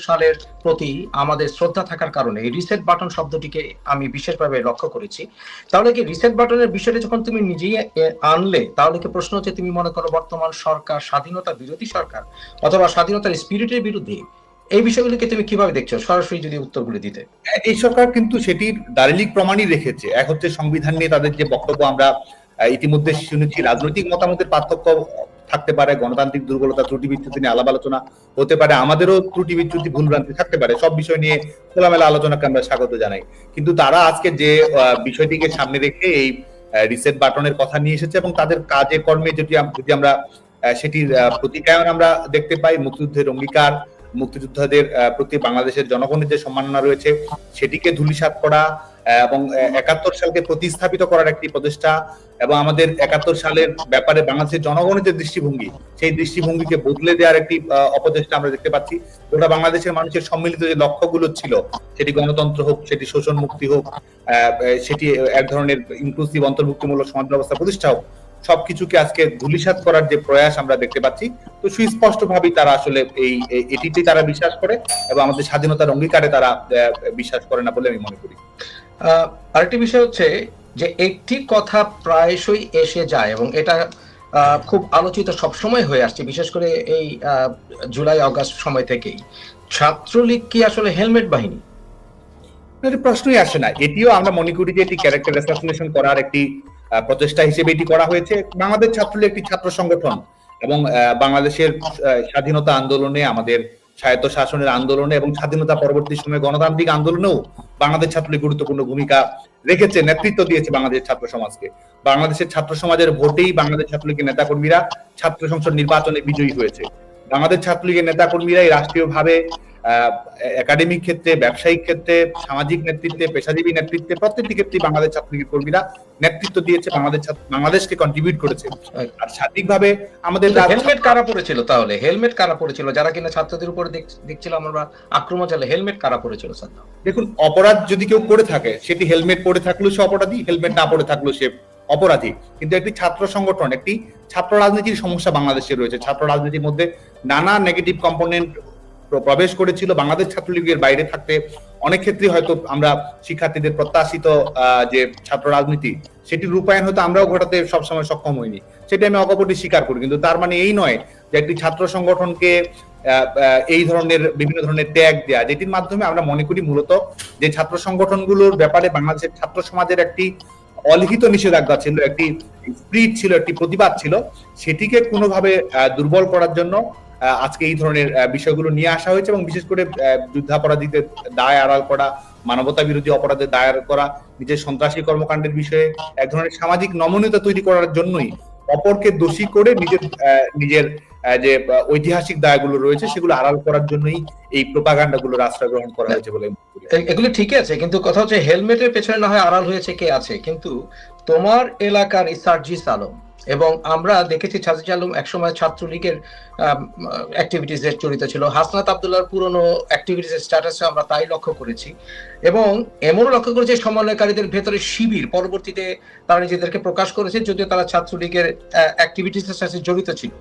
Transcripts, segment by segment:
সালের প্রতি আমাদের শ্রদ্ধা থাকার কারণে এই রিসেট বাটন শব্দটিকে আমি বিশেষভাবে লক্ষ্য করেছি। তাহলে কি রিসেট বাটনের বিষয়টা যখন তুমি নিজেই আনলে, তাহলে কি প্রশ্ন হচ্ছে তুমি মনে করো বর্তমান সরকার স্বাধীনতা বিরোধী সরকার অথবা স্বাধীনতার স্পিরিটের বিরুদ্ধে? এই বিষয়গুলিকে তুমি কিভাবে দেখছো, সরাসরি যদি উত্তরগুলি দিতে। এই সরকার কিন্তু সেটির দালিলিক প্রমাণই রেখেছে। এক হচ্ছে সংবিধান নিয়ে তাদের যে বক্তব্য আমরা ইতিমধ্যে শুনেছি, রাজনৈতিক মতামতের পার্থক্য থাকতে পারে, গণতান্ত্রিক দুর্বলতা ত্রুটি বিচ্যুতি নিয়ে আলাপ আলোচনা হতে পারে, আমাদেরও ত্রুটি বিচ্যুতি ভুলভ্রান্তি থাকতে পারে, সব বিষয় নিয়ে খোলামেলা আলোচনাকে আমরা স্বাগত জানাই। কিন্তু তারা আজকে যে বিষয়টিকে সামনে রেখে এই রিসেট বাটনের কথা নিয়ে এসেছে এবং তাদের কাজে কর্মে যদি আমরা সেটির প্রতিকায়ন আমরা দেখতে পাই, মুক্তিযুদ্ধের অঙ্গীকার, মুক্তিযোদ্ধাদের প্রতি বাংলাদেশের জনগণের যে সম্মাননা রয়েছে সেটিকে ধূলিসাৎ করা এবং ৭১ সালকে প্রতিস্থাপিত করার একটি প্রচেষ্টা এবং আমাদের ৭১ সালের ব্যাপারে বাংলাদেশের জনগণের যে দৃষ্টিভঙ্গি, সেই দৃষ্টিভঙ্গিকে বদলে দেওয়ার একটি অপচেষ্টা আমরা দেখতে পাচ্ছি। গোটা বাংলাদেশের মানুষের সম্মিলিত যে লক্ষ্যগুলো ছিল, সেটি গণতন্ত্র হোক, সেটি শোষণ মুক্তি হোক, সেটি এক ধরনের ইনক্লুসিভ অন্তর্ভুক্তিমূলক সমাজ ব্যবস্থা প্রতিষ্ঠা হোক, সবকিছুকে আজকে ধূলিসাৎ করার যে প্রয়াস আমরা দেখতে পাচ্ছি। তো সুস্পষ্ট ভাবেই তারা আসলে এটিতেই তারা বিশ্বাস করে এবং আমাদের স্বাধীনতার অঙ্গীকারে তারা বিশ্বাস করে না বলে আমি মনে করি। আরেকটি বিষয় হচ্ছে যে একটি কথা প্রায়শই এসে যায় এবং এটা খুব আলোচিত সবসময় হয়ে আসছে, বিশেষ করে এই জুলাই আগস্ট সময় থেকেই, ছাত্রলীগ কি আসলে হেলমেট বাহিনী? প্রশ্নই আসে না। এটিও আমরা মনে করি যে এটি ক্যারেক্টার অ্যাসাসিনেশন করার একটি প্রচেষ্টা হিসেবে এটি করা হয়েছে। বাংলাদেশ ছাত্রলীগ একটি ছাত্র সংগঠন এবং বাংলাদেশের স্বাধীনতা আন্দোলনে, আমাদের স্বায়ত্ত শাসনের আন্দোলনে এবং স্বাধীনতা পরবর্তী সময়ে গণতান্ত্রিক আন্দোলনেও বাংলাদেশ ছাত্রলীগ গুরুত্বপূর্ণ ভূমিকা রেখেছে, নেতৃত্ব দিয়েছে বাংলাদেশ ছাত্র সমাজকে। বাংলাদেশের ছাত্র সমাজের ভোটেই বাংলাদেশ ছাত্রলীগের নেতাকর্মীরা ছাত্র সংসদ নির্বাচনে বিজয়ী হয়েছে। বাংলাদেশ ছাত্রলীগের নেতাকর্মীরাই রাষ্ট্রীয়ভাবে একাডেমিক ক্ষেত্রে, ব্যবসায়িক ক্ষেত্রে, সামাজিক নেতৃত্বে, পেশাজীবী নেতৃত্বে, প্রত্যেকটি ক্ষেত্রে বাংলাদেশ ছাত্রলীগের কর্মীরা নেতৃত্ব দিয়েছে, বাংলাদেশকে কন্ট্রিবিউট করেছে। আর সার্বিকভাবে আমাদের হেলমেট কারা পড়েছিল? তাহলে হেলমেট কারা পড়েছিল? যারা কিনা ছাত্রদের উপরে দেখছিলাম আমরা আক্রমণ চালে, হেলমেট কারা পড়েছিল? দেখুন, অপরাধ যদি কেউ করে থাকে, সেটি হেলমেট পরে থাকলেও সে অপরাধী, হেলমেট না পরে থাকলেও সে অপরাধী। কিন্তু একটি ছাত্র সংগঠন, একটি ছাত্র রাজনীতির সমস্যা বাংলাদেশে রয়েছে। ছাত্র রাজনীতির মধ্যে নানা নেগেটিভ কম্পোনেন্ট প্রবেশ করেছিল। বাংলাদেশ ছাত্রলীগের বাইরে থাকতে অনেক ক্ষেত্রে হয়তো আমরা শিক্ষার্থীদের প্রত্যাশিত যে ছাত্র রাজনীতি, সেটির রূপায়ণ হয়তো আমরাও ঘটাতে সবসময় সক্ষম হইনি, সেটি আমি অকপটে স্বীকার করি। কিন্তু তার মানে এই নয় যে একটি ছাত্র সংগঠনকে এই ধরনের বিভিন্ন ধরনের ট্যাগ দেয়া, যেটির মাধ্যমে আমরা মনে করি মূলত যে ছাত্র সংগঠনগুলোর ব্যাপারে বাংলাদেশের ছাত্র সমাজের একটি অলিখিত নিষেধাজ্ঞা ছিল, একটি স্পিরিট ছিল, একটি প্রতিবাদ ছিল, সেটিকে কোনোভাবে দুর্বল করার জন্য আজকে এই ধরনের বিষয়গুলো নিয়ে আসা হয়েছে। এবং বিশেষ করে যুদ্ধাপরাধীদের দায় আড়াল করা, মানবতা বিরোধী অপরাধের দায় আড়াল করা, নিজের সন্ত্রাসী কর্মকাণ্ডের বিষয়ে এক ধরনের সামাজিক নমনীয়তা তৈরি করার জন্যই, অপরকে দোষী করে নিজের যে ঐতিহাসিক দায়গুলো রয়েছে সেগুলো আড়াল করার জন্যই এই প্রোপাগান্ডাগুলোর আশ্রয় গ্রহণ করা হয়েছে বলে এগুলো ঠিকই আছে। কিন্তু কথা হচ্ছে হেলমেটের পেছনে না হয় আড়াল হয়েছে কে আছে, কিন্তু তোমার এলাকার সার্জিস আলম, এবং আমরা দেখেছি সার্জিস আলম একসময় ছাত্রলীগের অ্যাক্টিভিটিস এর জড়িত ছিল। হাসনাত আব্দুল্লাহর পুরনো অ্যাক্টিভিটিস এর স্ট্যাটাসে আমরা তাই লক্ষ্য করেছি, এবং এমনও লক্ষ্য করেছি সমন্বয়কারীদের ভেতরে শিবির পরবর্তীতে তারা নিজেদেরকে প্রকাশ করেছে, যদিও তারা ছাত্রলীগের অ্যাক্টিভিটিস এর সাথে জড়িত ছিল।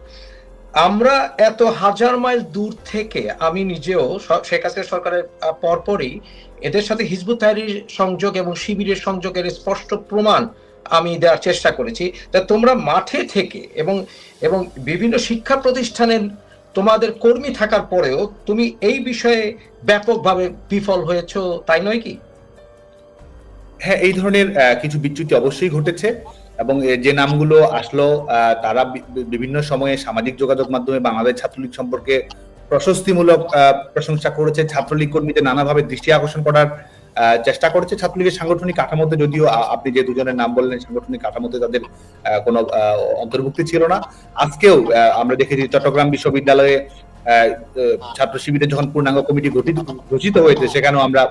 আমরা এত হাজার মাইল দূর থেকে, আমি নিজেও শেখ হাসিনা সরকারের পরপরই এদের সাথে হিজবুত তাহরীর সংযোগ এবং শিবিরের সংযোগের স্পষ্ট প্রমাণ আমি দেওয়ার চেষ্টা করেছি। তা তোমরা মাঠে থেকে এবং বিভিন্ন শিক্ষা প্রতিষ্ঠানের তোমাদের কর্মী থাকার পরেও তুমি এই বিষয়ে ব্যাপকভাবে বিফল হয়েছো, তাই নয় কি? হ্যাঁ, এই ধরনের কিছু বিচ্যুতি অবশ্যই ঘটেছে এবং যে নামগুলো আসলো তারা বিভিন্ন সময়ে সামাজিক যোগাযোগ মাধ্যমে বাংলাদেশ ছাত্রলীগ সম্পর্কে প্রশস্তিমূলক প্রশংসা করেছে, ছাত্রলীগ কর্মীদের নানাভাবে দৃষ্টি আকর্ষণ করার চেষ্টা করেছে। ছাত্রলীগের সাংগঠনিক কাঠামোতে, যদিও আপনি যে দুজনের নাম বললেন, সাংগঠনিক কাঠামোতে তাদের কোনো অন্তর্ভুক্তি ছিল না। আজকেও আমরা দেখেছি চট্টগ্রাম বিশ্ববিদ্যালয়ে ছাত্র শিবিরের যখন পূর্ণাঙ্গ কমিটি ঘোষিত হয়েছে, সেখানেও আমরা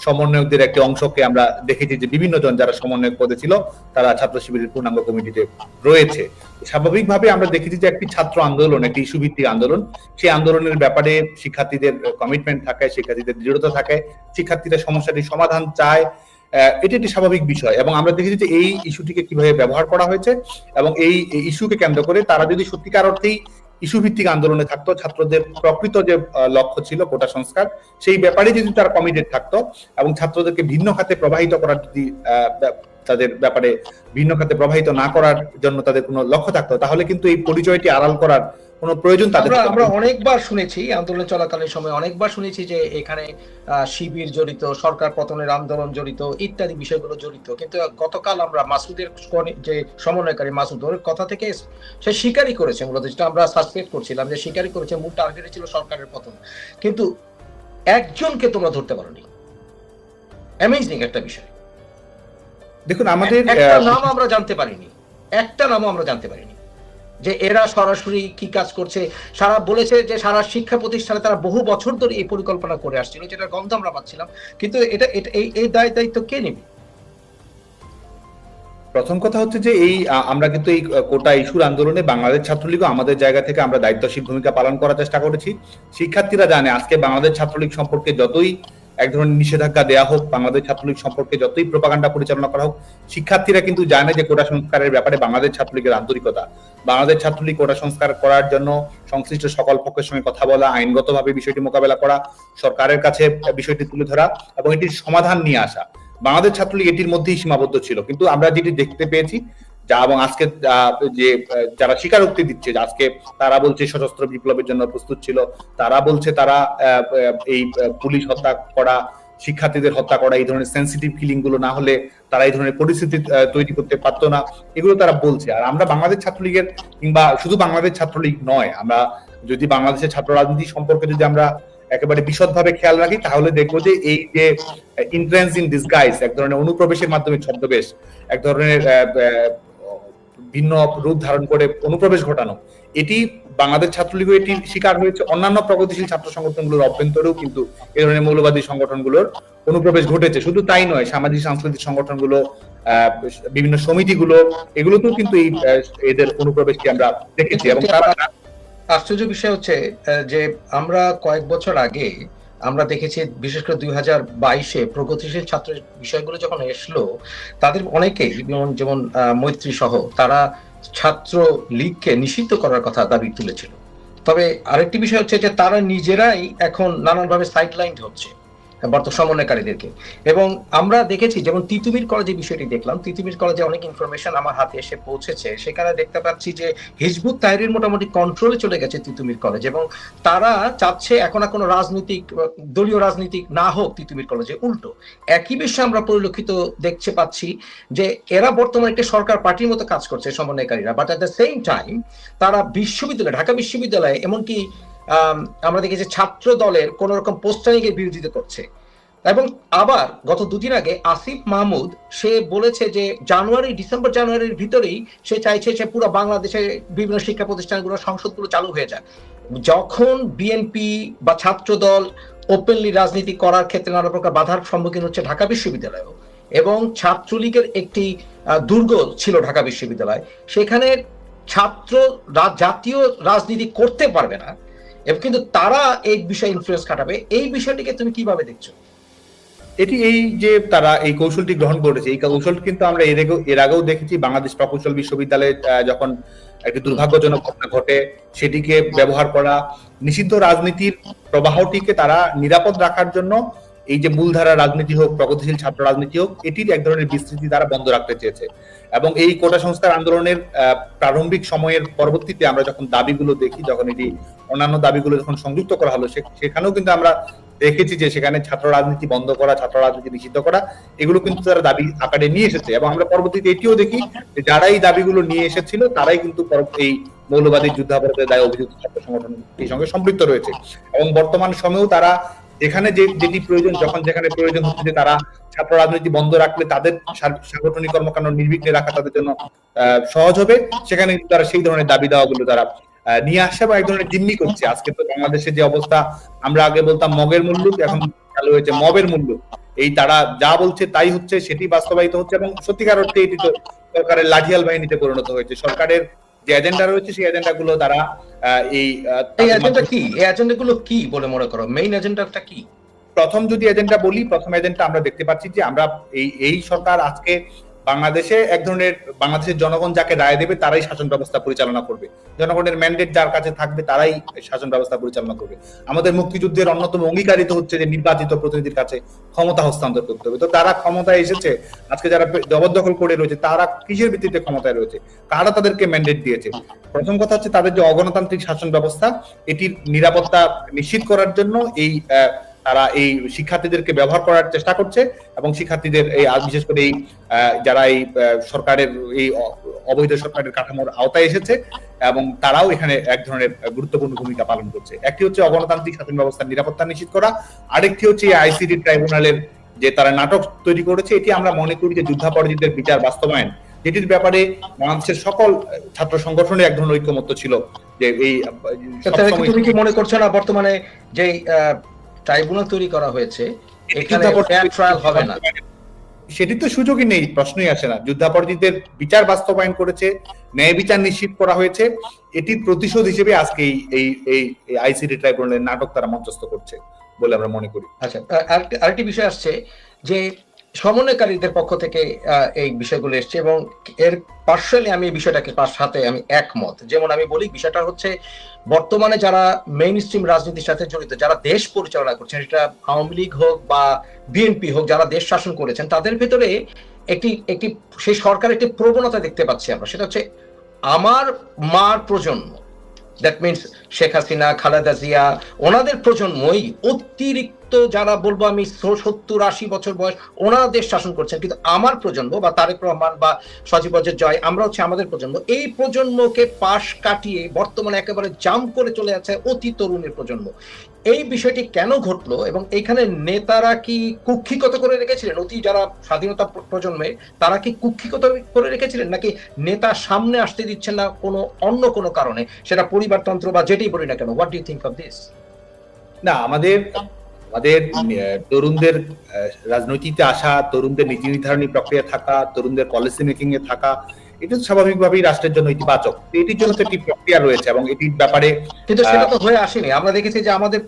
সমন্বয়কদের একটি অংশকে আমরা দেখেছি যে বিভিন্ন জন যারা সমন্বয়ক পদে ছিল তারা ছাত্র শিবিরের পূর্ণাঙ্গ কমিটিতে রয়েছে। স্বাভাবিকভাবে আমরা দেখেছি যে একটি ছাত্র আন্দোলন, একটি ইস্যু ভিত্তিক আন্দোলন, সেই আন্দোলনের ব্যাপারে শিক্ষার্থীদের কমিটমেন্ট থাকে, শিক্ষার্থীদের দৃঢ়তা থাকে, শিক্ষার্থীরা সমস্যাটির সমাধান চায়, এটি একটি স্বাভাবিক বিষয়। এবং আমরা দেখেছি যে এই ইস্যুটিকে কিভাবে ব্যবহার করা হয়েছে এবং এই ইস্যুকে কেন্দ্র করে তারা যদি সত্যিকার অর্থেই ইস্যু ভিত্তিক আন্দোলনে থাকতো, ছাত্রদের প্রকৃত যে লক্ষ্য ছিল কোটা সংস্কার, সেই ব্যাপারে যদি তারা কমিটেড থাকতো এবং ছাত্রদেরকে ভিন্ন খাতে প্রবাহিত করার যদি তাদের ব্যাপারে ভিন্ন খাতে প্রবাহিত না করার জন্য তাদের কোনো লক্ষ্য থাকতো, তাহলে কিন্তু এই পরিচয়টি আড়াল করার কোনো প্রয়োজন তাদের। আমরা অনেকবার শুনেছি, আন্দোলন চলাকালীন সময় অনেকবার শুনেছি যে এখানে শিবির জড়িত, সরকার পতনের আন্দোলন জড়িত, ইত্যাদি বিষয়গুলো জড়িত। কিন্তু গতকাল আমরা মাসুদের যে সমন্বয়কারী মাসুদ, ওর কথা থেকে সে স্বীকারই করেছে, মূলত যেটা আমরা সাসপেক্ট করছিলাম যে স্বীকারই করেছে মূল টার্গেট ছিল সরকারের পতন। কিন্তু একজনকে তোমরা ধরতে পারোনি। অ্যামেজিং একটা বিষয়। দেখুন, আমাদের একটা নাম আমরা জানতে পারিনি, একটা নামও আমরা জানতে পারিনি যে এরা সরাসরি কি কাজ করছে। সারা বলেছে যে সারা শিক্ষা প্রতিষ্ঠানে তারা বহু বছর ধরে এই পরিকল্পনা করে আসছিল, যেটা গন্ধ আমরা পাচ্ছিলাম। কিন্তু এটা এই দায়িত্ব কে নেবে? প্রথম কথা হচ্ছে যে আমরা কিন্তু এই কোটা ইস্যুর আন্দোলনে বাংলাদেশ ছাত্রলীগও আমাদের জায়গা থেকে আমরা দায়িত্বশীল ভূমিকা পালন করার চেষ্টা করেছি। শিক্ষার্থীরা জানে আজকে বাংলাদেশ ছাত্রলীগ সম্পর্কে যতই এক ধরনের নিষেধাজ্ঞা দেওয়া হোক, বাংলাদেশ ছাত্রলীগ সম্পর্কে যতই প্রোপাগান্ডা পরিচালনা করা হোক, শিক্ষার্থীরা কিন্তু জানে যে কোটা সংস্কারের ব্যাপারে বাংলাদেশ ছাত্রলীগের আন্তরিকতা। বাংলাদেশ ছাত্রলীগ কোটা সংস্কার করার জন্য সংশ্লিষ্ট সকল পক্ষের সঙ্গে কথা বলা, আইনগতভাবে বিষয়টি মোকাবেলা করা, সরকারের কাছে বিষয়টি তুলে ধরা এবং এটির সমাধান নিয়ে আসা। বাংলাদেশ ছাত্রলীগ এটির মধ্যেই সীমাবদ্ধ ছিল। কিন্তু আমরা যেটি দেখতে পেয়েছি এবং আজকে যে যারা স্বীকারোক্তি দিচ্ছে, আজকে তারা বলছে সশস্ত্র বিপ্লবের জন্য প্রস্তুত ছিল, তারা বলছে তারা এই পুলিশ হত্যা করা, শিক্ষার্থীদের হত্যা করা, এই ধরনের সেন্সিটিভ ফিলিং গুলো না হলে তারা এই ধরনের পরিস্থিতি তৈরি করতে পারতো না, এগুলো তারা বলছে। আর আমরা বাংলাদেশ ছাত্রলীগের, কিংবা শুধু বাংলাদেশ ছাত্রলীগ নয়, আমরা যদি বাংলাদেশের ছাত্র রাজনীতি সম্পর্কে যদি আমরা একেবারে বিশদভাবে খেয়াল রাখি, তাহলে দেখবো যে এই যে ইন্ট্রেন্স ইন ডিসগাইজ, এক ধরনের অনুপ্রবেশের মাধ্যমে ছদ্মবেশ, এক ধরনের ভিন্ন রূপ ধারণ করে অনুপ্রবেশ ঘটানো, এটি বাংলাদেশ ছাত্রলীগ এটির শিকার হয়েছে। অন্যান্য প্রগতিশীল ছাত্র সংগঠনগুলোর অভ্যন্তরেও কিন্তু এই ধরনের মৌলবাদী সংগঠনগুলোর অনুপ্রবেশ ঘটেছে। শুধু তাই নয়, সামাজিক সাংস্কৃতিক সংগঠনগুলো, বিভিন্ন সমিতিগুলো, এগুলোতেও কিন্তু এদের অনুপ্রবেশকে আমরা দেখেছি। এবং তারা আশ্চর্য বিষয় হচ্ছে যে আমরা কয়েক বছর আগে আমরা দেখেছি, বিশেষ করে 2022-এ প্রগতিশীল ছাত্র বিষয়গুলো যখন এসলো, তাদের অনেকেই যেমন মৈত্রী সহ তারা ছাত্র লীগকে নিষিদ্ধ করার কথা দাবি তুলেছিল। তবে আরেকটি বিষয় হচ্ছে যে তারা নিজেরাই এখন নানানভাবে সাইডলাইন হচ্ছে বর্তমান সমন্বয়কারীদেরকে। এবং আমরা দেখেছি যেমন তিতুমির কলেজে বিষয়টি দেখলাম, তিতুমির কলেজে অনেক ইনফরমেশন আমার হাতে এসে পৌঁছেছে। সেখানে দেখতে পাচ্ছি যে হিজবুত তাহরীর মোটামুটি কন্ট্রোলে চলে গেছে তিতুমির কলেজ, এবং তারা চাচ্ছে এখন আর কোনো দলীয় রাজনীতিক না হোক তিতুমির কলেজে। উল্টো একই বিষয় আমরা পরিলক্ষিত দেখতে পাচ্ছি যে এরা বর্তমানে একটা সরকার পার্টির মতো কাজ করছে সমন্বয়কারীরা, but at the same time তারা বিশ্ববিদ্যালয়, ঢাকা বিশ্ববিদ্যালয়ে এমনকি আমরা দেখেছি ছাত্র দলের কোন রকম পোস্টারিং এর বিরোধিতা করছে। এবং আবার গত দুদিন আগে আসিফ মাহমুদ সে বলেছে যে ডিসেম্বর জানুয়ারির ভিতরেই সে চাইছে যে পুরো বাংলাদেশে বিভিন্ন শিক্ষা প্রতিষ্ঠানগুলো, সংসদগুলো চালু হয়ে যায়। যখন বিএনপি বা ছাত্র দল ওপেনলি রাজনীতি করার ক্ষেত্রে নানা প্রকার বাধার সম্মুখীন হচ্ছে ঢাকা বিশ্ববিদ্যালয়, এবং ছাত্রলীগের একটি দুর্গ ছিল ঢাকা বিশ্ববিদ্যালয়, সেখানে ছাত্র জাতীয় রাজনীতি করতে পারবে না, এবং কিন্তু তারা এই বিষয়ে ইনফ্লুয়েন্স খাটাবে। এই বিষয়টিকে তুমি কিভাবে দেখছো? এই যে তারা এই কৌশলটি গ্রহণ করেছে, এই কৌশল কিন্তু আমরা এর আগেও দেখেছি। বাংলাদেশ প্রকৌশল বিশ্ববিদ্যালয়ে যখন একটি দুর্ভাগ্যজনক ঘটনা ঘটে, সেটিকে ব্যবহার করা, নিষিদ্ধ রাজনীতির প্রবাহটিকে তারা নিরাপদ রাখার জন্য এই যে মূলধারা রাজনীতি হোক, প্রগতিশীল ছাত্র রাজনীতি হোক, এটির এক ধরনের বিস্তৃতি তারা বন্ধ রাখতে চেয়েছে। এবং এই কোটা সংস্কার আন্দোলনের প্রারম্ভিক সময়ের পরবর্তীতে আমরা যখন দাবিগুলো দেখি, যখন এটি অন্যান্য দাবিগুলো যখন সংযুক্ত করা হলো, সেখানেও কিন্তু আমরা দেখেছি যে সেখানে ছাত্র রাজনীতি বন্ধ করা, ছাত্র রাজনীতি নিষিদ্ধ করা, এগুলো কিন্তু তারা দাবি আকারে নিয়ে এসেছে। এবং আমরা পরবর্তীতে এটিও দেখি যে যারা এই দাবিগুলো নিয়ে এসেছিল তারাই কিন্তু এই মৌলবাদী যুদ্ধাপরাধের দায়ে অভিযুক্ত ছাত্র সংগঠনের সঙ্গে সম্পৃক্ত রয়েছে। এবং বর্তমান সময়েও তারা যেখানে যেটি প্রয়োজন, যখন যেখানে প্রয়োজন হচ্ছে যে তারা ছাত্র রাজনীতি বন্ধ রাখলে তাদের সাংগঠনিক কর্মকাণ্ড নির্বিঘ্নে রাখা তাদের জন্য সহজ হবে, সেখানে তারা সেই ধরনের দাবি দাওয়াগুলো তারা নিয়ে আসে বা এক ধরনের জিম্মি করছে। আজকে তো বাংলাদেশের যে অবস্থা, আমরা আগে বলতাম মগের মুল্লুক, এখন চালু হয়েছে মবের মুল্লুক। এই তারা যা বলছে তাই হচ্ছে, সেটি বাস্তবায়িত হচ্ছে, এবং সত্যিকার অর্থে এটি তো সরকারের লাঠিয়াল বাহিনীতে পরিণত হয়েছে। সরকারের যে এজেন্ডা রয়েছে সেই এজেন্ডা গুলো তারা এই এজেন্ডা গুলো কি বলে মনে করো? মেইন এজেন্ডাটা কি? প্রথম যদি এজেন্ডা বলি, প্রথম এজেন্ডা আমরা দেখতে পাচ্ছি যে আমরা এই সরকার আজকে বাংলাদেশে এক ধরনের বাংলাদেশের জনগণ যাকে রায় দেবে তারাই শাসন ব্যবস্থা পরিচালনা করবে, জনগণের ম্যান্ডেট যার কাছে থাকবে তারাই শাসন ব্যবস্থা পরিচালনা করবে। আমাদের মুক্তিযুদ্ধের অন্যতম অঙ্গীকারিত হচ্ছে যে নির্বাচিত প্রতিনিধির কাছে ক্ষমতা হস্তান্তর করতে হবে। তো তারা ক্ষমতায় এসেছে, আজকে যারা জবরদখল করে রয়েছে তারা কিসের ভিত্তিতে ক্ষমতায় রয়েছে, কারা তাদেরকে ম্যান্ডেট দিয়েছে? প্রথম কথা হচ্ছে তাদের যে অগণতান্ত্রিক শাসন ব্যবস্থা, এটির নিরাপত্তা নিশ্চিত করার জন্য তারা এই শিক্ষার্থীদেরকে ব্যবহার করার চেষ্টা করছে, এবং শিক্ষার্থীদের এই বিশেষ করে এই যারা এই সরকারের এই অবৈধ সরকারের কাঠামোর আওতায় এসেছে এবং তারাও এখানে এক ধরনের গুরুত্বপূর্ণ ভূমিকা পালন করছে। একটি হচ্ছে অগণতান্ত্রিক শাসন ব্যবস্থার নিরাপত্তা নিশ্চিত করা, আরেকটি হচ্ছে আইসিটি ট্রাইব্যুনালের যে তারা নাটক তৈরি করেছে, এটি আমরা মনে করি যে যুদ্ধাপরাধীদের বিচার বাস্তবায়ন, যেটির ব্যাপারে বাংলাদেশের সকল ছাত্র সংগঠনের এক ধরনের ঐক্যমত্য ছিল যে এই তুমি কি মনে করছো না বর্তমানে যে ট্রাইব্যুনাল তৈরি করা হয়েছে এখানে ফেয়ার ট্রায়াল হবে না? সেটি তো সুযোগই নেই, প্রশ্নই আসে না। যুদ্ধাপরাধীদের বিচার বাস্তবায়ন করেছে, ন্যায় বিচার নিশ্চিত করা হয়েছে, এটির প্রতিশোধ হিসেবে আজকে এই আইসিটি ট্রাইব্যুনালের নাটক তারা মঞ্চস্থ করছে বলে আমরা মনে করি। আচ্ছা, আরেকটি বিষয় আসছে যে সমন্বয়কারীদের পক্ষ থেকে এই বিষয়গুলো এসছে, এবং এর পার্সোনালি আমি এই বিষয়টাকে সাথে আমি একমত। যেমন আমি বলি, বিষয়টা হচ্ছে বর্তমানে যারা মেইন স্ট্রিম রাজনীতির সাথে জড়িত, যারা দেশ পরিচালনা করছেন, এটা আওয়ামী লীগ হোক বা বিএনপি হোক, যারা দেশ শাসন করেছেন, তাদের ভেতরে একটি সেই সরকার একটি প্রবণতা দেখতে পাচ্ছি আমরা। সেটা হচ্ছে আমার মার প্রজন্ম, দ্যাট মিনস শেখ হাসিনা, খালেদা জিয়া, ওনাদের প্রজন্মই অতিরিক্ত, যারা বলবো আমি 70-80 বছর বয়স, ওনারা দেশ শাসন করছেন, কিন্তু আমার প্রজন্ম বা তারেক রহমান বা সজীব ওয়াজেদ জয়, আমরা হচ্ছে আমাদের প্রজন্ম, এই প্রজন্মকে পাশ কাটিয়ে বর্তমানে একেবারে জাম্প করে চলে যাচ্ছে অতি তরুণের প্রজন্ম। এই বিষয়টি কেন ঘটলো, এবং এইখানে নেতারা কি কুক্ষিগত করে রেখেছিলেন? অতি যারা স্বাধীনতা প্রজন্মে, তারা কি কুক্ষিগত করে রেখেছিলেন, নাকি নেতা সামনে আসতে দিচ্ছেন না অন্য কোনো কারণে, সেটা পরিবারতন্ত্র বা যেটাই বলি না কেন? What do you think of this? না, আমাদের তরুণদের রাজনৈতিকতে আসা, তরুণদের নীতি নির্ধারণী প্রক্রিয়া থাকা, তরুণদের পলিসি মেকিং এ থাকা, এটা স্বাভাবিকভাবেই রাষ্ট্রের জন্য ইতিবাচক। এটির জন্য একটি প্রক্রিয়া রয়েছে এবং এটির ব্যাপারে কিন্তু সেটা তো হয়ে আসেনি। আমরা দেখেছি যে আমাদের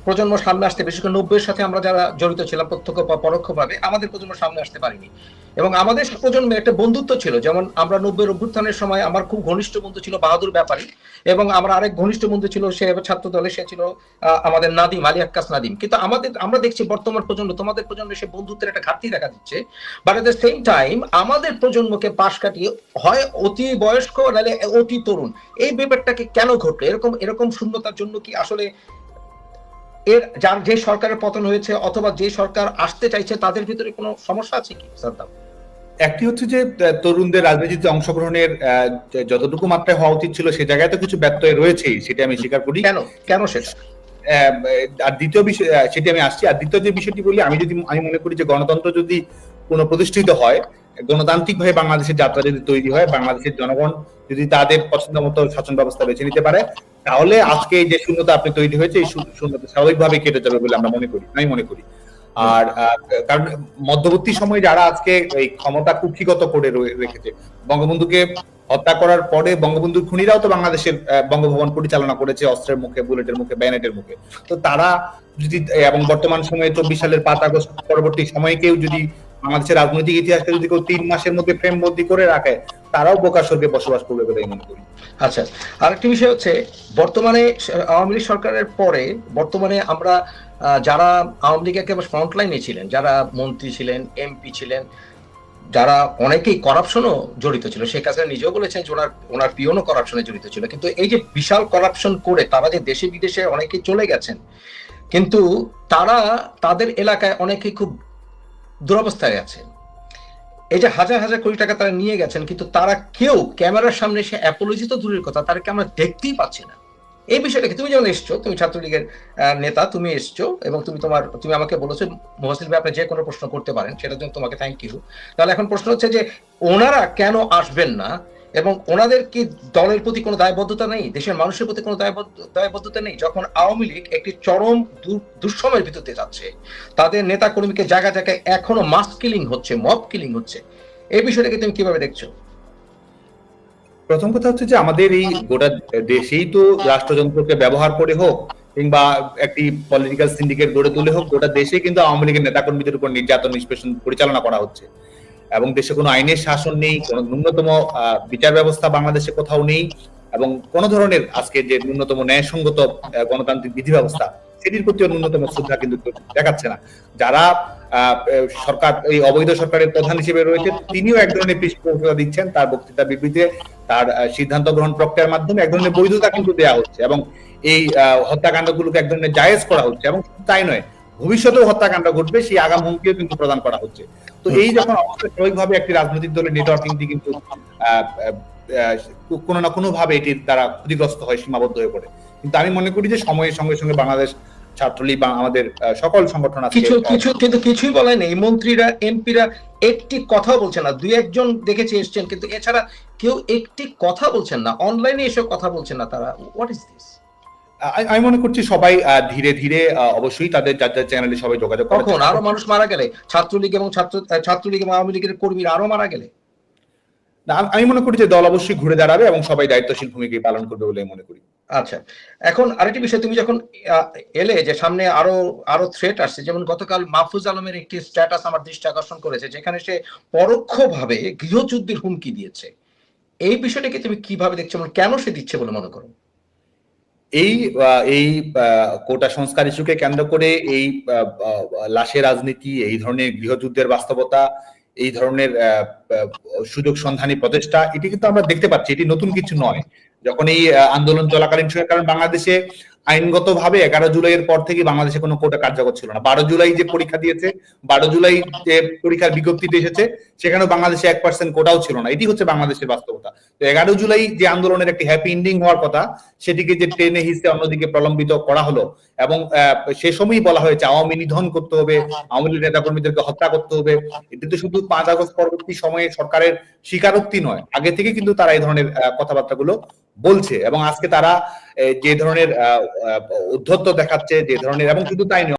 প্রজন্ম সামনে আসতে, বিশেষ করে 90-এর সাথে আমরা যারা জড়িত ছিলাম প্রত্যক্ষ বা পরোক্ষভাবে, আমাদের প্রজন্ম সামনে আসতে পারিনি। এবং আমাদের প্রজন্মে একটা বন্ধুত্ব ছিল, যেমন আমরা 90-এর অভ্যুত্থানের সময় আমার খুব ঘনিষ্ঠ বন্ধু ছিল বাহাদুর ব্যাপারী, এবং আমার আরেক ঘনিষ্ঠ বন্ধু ছিল, সে ছাত্র দলে, সে ছিল আমাদের নাদিম, আলী আক্কাস নাদিম। কিন্তু আমরা দেখছি বর্তমান প্রজন্ম, তোমাদের প্রজন্মে সে বন্ধুত্বের একটা ঘাটতি দেখা দিচ্ছে। But at the same time আমাদের প্রজন্মকে পাশ কাটিয়ে হয় অতি বয়স্ক নাহলে অতি তরুণ, এই ব্যাপারটাকে কেন ঘটলো? এরকম শূন্যতার জন্য কি আসলে যে সরকারের পতন হয়েছে অথবা যে সরকার আসতে চাইছে তাদের ভিতরে কোনো সমস্যা আছে কি সাদ্দাম? একটি হচ্ছে যে তরুণদের রাজনীতিতে অংশগ্রহণের যতটুকু মাত্রায় হওয়া উচিত ছিল সে জায়গায় তো কিছু ব্যত্যয় রয়েছেই, সেটা আমি স্বীকার করি। কেন সেটা? আর দ্বিতীয় বিষয়, সেটি আমি আসছি। আর দ্বিতীয় যে বিষয়টি বলি, আমি মনে করি যে গণতন্ত্র যদি কোনো প্রতিষ্ঠিত হয়, গণতান্ত্রিক ভাবে বাংলাদেশের যাত্রা যদি তৈরি হয়, বাংলাদেশের জনগণ যদি তাদের পছন্দ মতো শাসন ব্যবস্থা বেছে নিতে পারে, তাহলে আজকে যে শূন্যতা আপনি তৈরি হয়েছে, এই শূন্যতা স্বাভাবিকভাবে কেটে যাবে বলে আমি মনে করি। আর কারণ মধ্যবর্তী সময়ে যারা আজকে এই ক্ষমতা কুক্ষিগত করে রেখেছে, বঙ্গবন্ধুকে হত্যা করার পরে বঙ্গবন্ধুর খুনিরাও তো বাংলাদেশের বঙ্গভবন পরিচালনা করেছে অস্ত্রের মুখে, বুলেটের মুখে, ব্যানেটের মুখে। তো তারা যদি, এবং বর্তমান সময়ে 24 সালের 5 আগস্ট পরবর্তী সময়ে কেউ যদি বাংলাদেশের রাজনৈতিক ইতিহাসকে যদি কেউ 3 মাসের মধ্যে ফ্রেমবন্দি করে রাখে, তারাও বোকার স্বর্গে বসবাস করবে বলে মনে করি। আচ্ছা, আরেকটি বিষয় হচ্ছে বর্তমানে আওয়ামী লীগ সরকারের পরে বর্তমানে আমরা যারা আওয়ামী লীগ একেবারে ফ্রন্টলাইনে ছিলেন, যারা মন্ত্রী ছিলেন, এমপি ছিলেন, যারা অনেকেই করাপশনও জড়িত ছিল, শেখ হাসিনা নিজেও বলেছেন যে ওনার পিওনও করাপশনে জড়িত ছিল। কিন্তু এই যে বিশাল করাপশন করে তারা যে দেশে বিদেশে অনেকেই চলে গেছেন, কিন্তু তাদের এলাকায় অনেকেই খুব দুরবস্থায় আছেন। এই যে হাজার হাজার কোটি টাকা তারা নিয়ে গেছেন, কিন্তু তারা কেউ ক্যামেরার সামনে এসে অ্যাপোলজি তো দূরের কথা, তাদেরকে আমরা দেখতেই পাচ্ছি না। এই বিষয়টাকে তুমি যেমন এসছো, তুমি ছাত্রলীগের নেতা, তুমি এসছো এবং তুমি আমাকে বলেছো মুহাসিল ভাই আপনি যে কোনো প্রশ্ন করতে পারেন, সেটার জন্য তোমাকে থ্যাংক ইউ। তাহলে এখন প্রশ্ন হচ্ছে যে ওনারা কেন আসবেন না, এবং ওনাদের কি দলের প্রতি কোনো দায়বদ্ধতা নেই, দেশের মানুষের প্রতি কোনো দায়বদ্ধতা নেই? যখন আওয়ামী লীগ একটি চরম দুঃসময়ের ভিতরে যাচ্ছে, তাদের নেতা কর্মীকে জায়গায় জায়গায় এখনো মাস কিলিং হচ্ছে, মব কিলিং হচ্ছে, এই বিষয়টাকে তুমি কিভাবে দেখছো? প্রথম কথা হচ্ছে যে আমাদের এই গোটা দেশেই তো রাষ্ট্রযন্ত্রকে ব্যবহার করে হোক কিংবা একটি পলিটিক্যাল সিন্ডিকেট গড়ে তুলে হোক, গোটা দেশে কিন্তু আওয়ামী লীগের নেতাকর্মীদের উপর নির্যাতন নিষ্পেষণ পরিচালনা করা হচ্ছে। এবং দেশে কোনো আইনের শাসন নেই, কোনো ন্যূনতম বিচার ব্যবস্থা বাংলাদেশে কোথাও নেই, এবং কোন ধরনের আজকে যে ন্যূনতম ন্যায়সঙ্গত গণতান্ত্রিক বিধি ব্যবস্থা সেটির প্রতিও ন্যূনতম শ্রদ্ধা কিন্তু দেখাচ্ছে না। যারা সরকার, এই অবৈধ সরকারের প্রধান হিসেবে রয়েছে, তিনিও এক ধরনের পৃষ্ঠপোষকতা দিচ্ছেন, তার বক্তৃতা বিবৃতিতে তার সিদ্ধান্ত গ্রহণ প্রক্রিয়ার মাধ্যমে এক ধরনের বৈধতা কিন্তু দেওয়া হচ্ছে, এবং এই হত্যাকাণ্ডগুলোকে এক ধরনের জায়েজ করা হচ্ছে, এবং তাই নয়, ভবিষ্যতেও হত্যাকাণ্ড ঘটবে সেই আগাম হুমকিও কিন্তু প্রদান করা হচ্ছে। তো এই যখন অবস্থা, স্বাভাবিকভাবে একটি রাজনৈতিক দলের নেটওয়ার্কিংটি কিন্তু কোনো না কোনো ভাবে এটির দ্বারা ক্ষতিগ্রস্ত হয়, সীমাবদ্ধ হয়ে পড়ে। কিন্তু আমি মনে করি যে সময়ের সঙ্গে সঙ্গে বাংলাদেশ ছাত্রলীগ বা আমাদের সকল সংগঠন আছে কিন্তু কিছুই বলে নেই, মন্ত্রীরা এমপিরা একটি কথা বলছেন না, দুই একজন দেখেছি এসছেন, কিন্তু এছাড়া কেউ একটি কথা বলছেন না, অনলাইনে এসব কথা বলছেন না তারা। What is this? আমি মনে করছি সবাই ধীরে ধীরে অবশ্যই তাদের যার যার চ্যানেলে সবাই যোগাযোগ করে। কখন আরো মানুষ মারা গেলে, ছাত্রলীগ এবং আওয়ামী লীগের কর্মীরা আরো মারা গেলে? আমি মনে করি যে দল অবশ্যই ঘুরে দাঁড়াবে এবং সবাই দায়িত্বশীল ভূমিকা পালন করবে বলে মনে করি। আচ্ছা, এখন আরেকটি বিষয়, তুমি যখন এলে যে সামনে আরো থ্রেট আসছে, যেমন গতকাল মাহফুজ আলমের একটি স্ট্যাটাস আমার দৃষ্টি আকর্ষণ করেছে, যেখানে সে পরোক্ষভাবে গৃহযুদ্ধের হুমকি দিয়েছে। এই বিষয়টাকে তুমি কিভাবে দেখছো, কেন সে দিচ্ছে বলে মনে করো? এই এই কোটা সংস্কার ইস্যুকে কেন্দ্র করে এই লাশের রাজনীতি, এই ধরনের গৃহযুদ্ধের বাস্তবতা, এই ধরনের সুযোগ সন্ধানী প্রচেষ্টা, এটি কিন্তু আমরা দেখতে পাচ্ছি, এটি নতুন কিছু নয়। যখন এই আন্দোলন চলাকালীন সময়, কারণ বাংলাদেশে আইনগতভাবে 11 জুলাইয়ের পর থেকে বাংলাদেশে কোনো কোটা কার্যকর ছিল না। 12 জুলাই যে পরীক্ষা দিয়েছে, 12 জুলাই যে পরীক্ষার বিজ্ঞপ্তিতে এসেছে, সেখানেও বাংলাদেশে 1% কোটাও ছিল না। এটি হচ্ছে বাংলাদেশের বাস্তবতা। তো 11 জুলাই যে আন্দোলনের একটি হ্যাপি এন্ডিং হওয়ার কথা, সেটিকে যে টেনে হিসেবে অন্যদিকে প্রলম্বিত করা হলো, এবং সে সময়ই বলা হয়েছে আওয়ামী নিধন করতে হবে, আওয়ামী লীগ নেতা কর্মীদেরকে হত্যা করতে হবে। এটি তো শুধু 5 আগস্ট পরবর্তী সময়ে সরকারের স্বীকারোক্তি নয়, আগে থেকে কিন্তু তারা এই ধরনের কথাবার্তাগুলো বলছে, এবং আজকে তারা যে ধরনের উদ্ধত্ত দেখাচ্ছে, যে ধরনের, এবং শুধু তাই নয়,